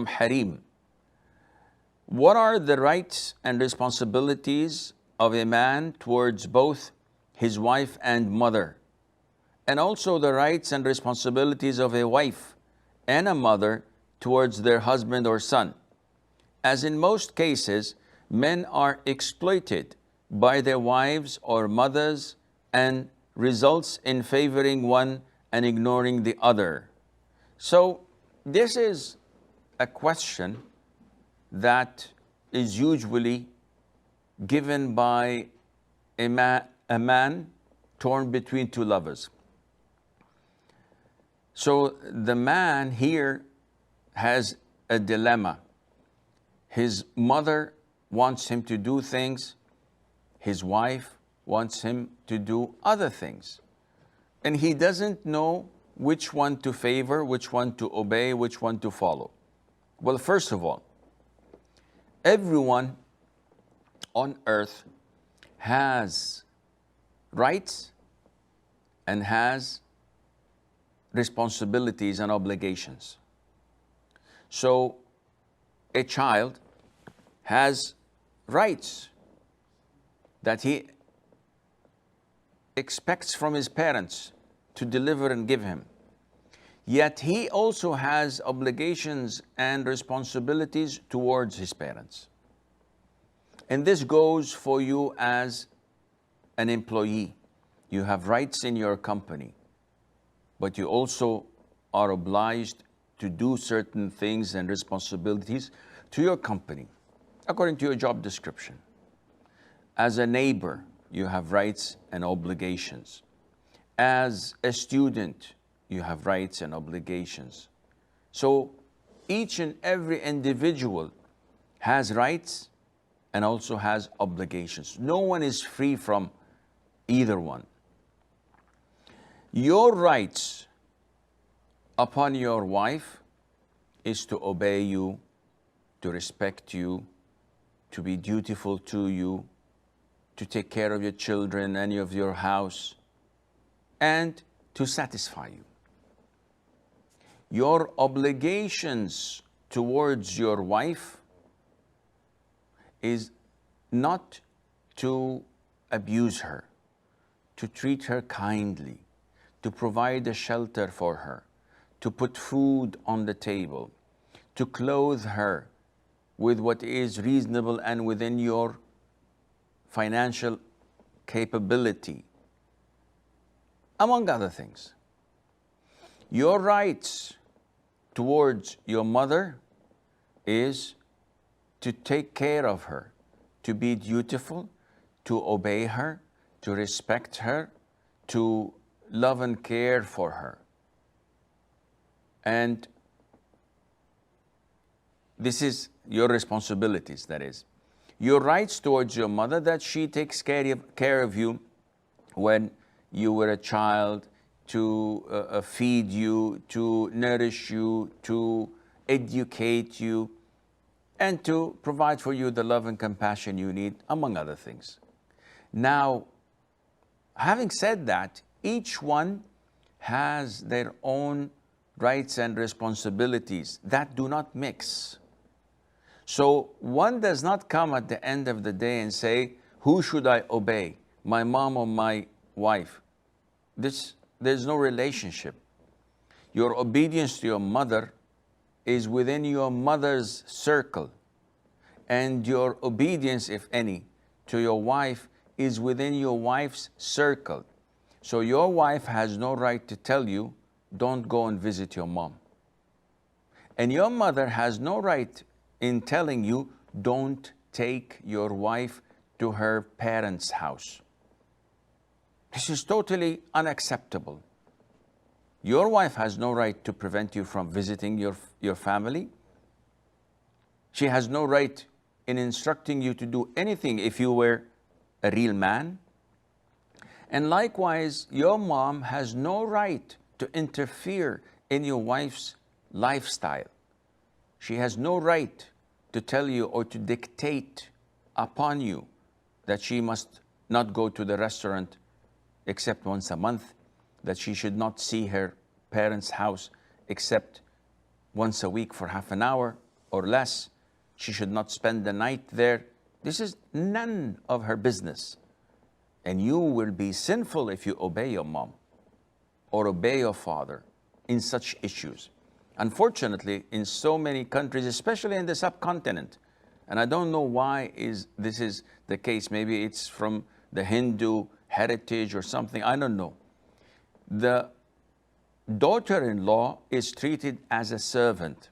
Harim. What are the rights and responsibilities of a man towards both his wife and mother? And also the rights and responsibilities of a wife and a mother towards their husband or son. As in most cases, men are exploited by their wives or mothers and results in favoring one and ignoring the other. So this is a question that is usually given by a man torn between two lovers. So the man here has a dilemma. His mother wants him to do things, his wife wants him to do other things. And he doesn't know which one to favor, which one to obey, which one to follow. Well, first of all, everyone on earth has rights and has responsibilities and obligations. So a child has rights that he expects from his parents to deliver and give him. Yet he also has obligations and responsibilities towards his parents. And this goes for you as an employee. You have rights in your company, but you also are obliged to do certain things and responsibilities to your company, according to your job description. As a neighbor, you have rights and obligations. As a student, you have rights and obligations. So each and every individual has rights and also has obligations. No one is free from either one. Your rights upon your wife is to obey you, to respect you, to be dutiful to you, to take care of your children and of your house, and to satisfy you. Your obligations towards your wife is not to abuse her, to treat her kindly, to provide a shelter for her, to put food on the table, to clothe her with what is reasonable and within your financial capability, among other things. Your rights towards your mother is to take care of her, to be dutiful, to obey her, to respect her, to love and care for her. And this is your responsibilities, that is. Your rights towards your mother, that she takes care of you when you were a child, to feed you, to nourish you, to educate you, and to provide for you the love and compassion you need, among other things. Now, having said that, each one has their own rights and responsibilities that do not mix. So one does not come at the end of the day and say, who should I obey, my mom or my wife? There's no relationship. Your obedience to your mother is within your mother's circle, and your obedience, if any, to your wife is within your wife's circle. So your wife has no right to tell you, don't go and visit your mom. And your mother has no right in telling you, don't take your wife to her parents' house. This is totally unacceptable. Your wife has no right to prevent you from visiting your family. She has no right in instructing you to do anything if you were a real man. And likewise, your mom has no right to interfere in your wife's lifestyle. She has no right to tell you or to dictate upon you that she must not go to the restaurant except once a month, that she should not see her parents' house except once a week for half an hour, or less. She should not spend the night there. This is none of her business. And you will be sinful if you obey your mom or obey your father in such issues. Unfortunately, in so many countries, especially in the subcontinent, and I don't know why this is the case. Maybe it's from the Hindu heritage or something, I don't know. The daughter-in-law is treated as a servant.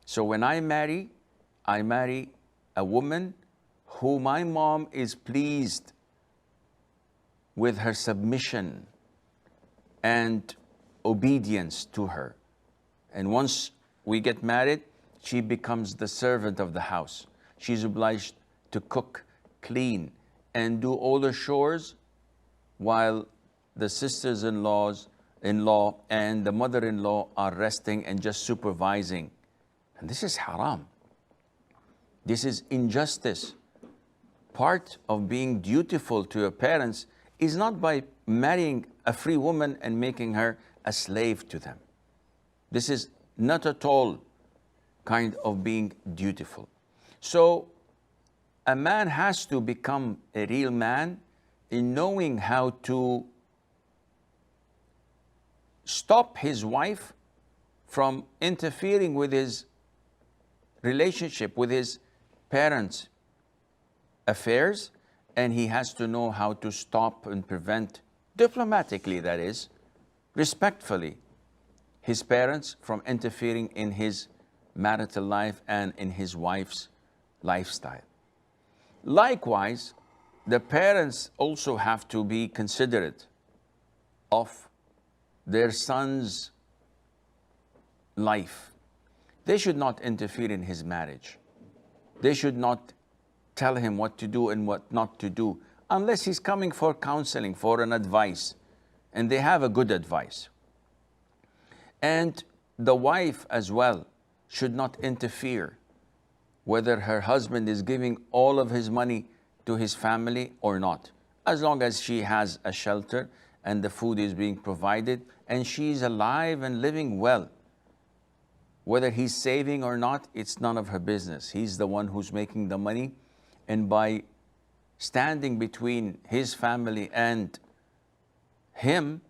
So when I marry a woman who my mom is pleased with her submission and obedience to her. And once we get married, she becomes the servant of the house. She's obliged to cook, clean, and do all the chores while the sisters-in-law and the mother-in-law are resting and just supervising. And this is haram. This is injustice. Part of being dutiful to your parents is not by marrying a free woman and making her a slave to them. This is not at all kind of being dutiful. So a man has to become a real man in knowing how to stop his wife from interfering with his relationship with his parents' affairs, and he has to know how to stop and prevent, diplomatically that is, respectfully, his parents from interfering in his marital life and in his wife's lifestyle. Likewise, the parents also have to be considerate of their son's life. They should not interfere in his marriage. They should not tell him what to do and what not to do, unless he's coming for counseling, for an advice, and they have a good advice. And the wife as well should not interfere whether her husband is giving all of his money to his family or not, as long as she has a shelter and the food is being provided and she's alive and living well. Whether he's saving or not, it's none of her business. He's the one who's making the money, and by standing between his family and him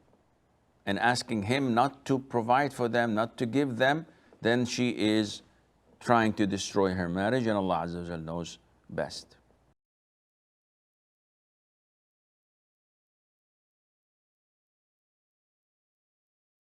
and asking him not to provide for them, not to give them, then she is trying to destroy her marriage, and Allah Azza wa Jalla knows best.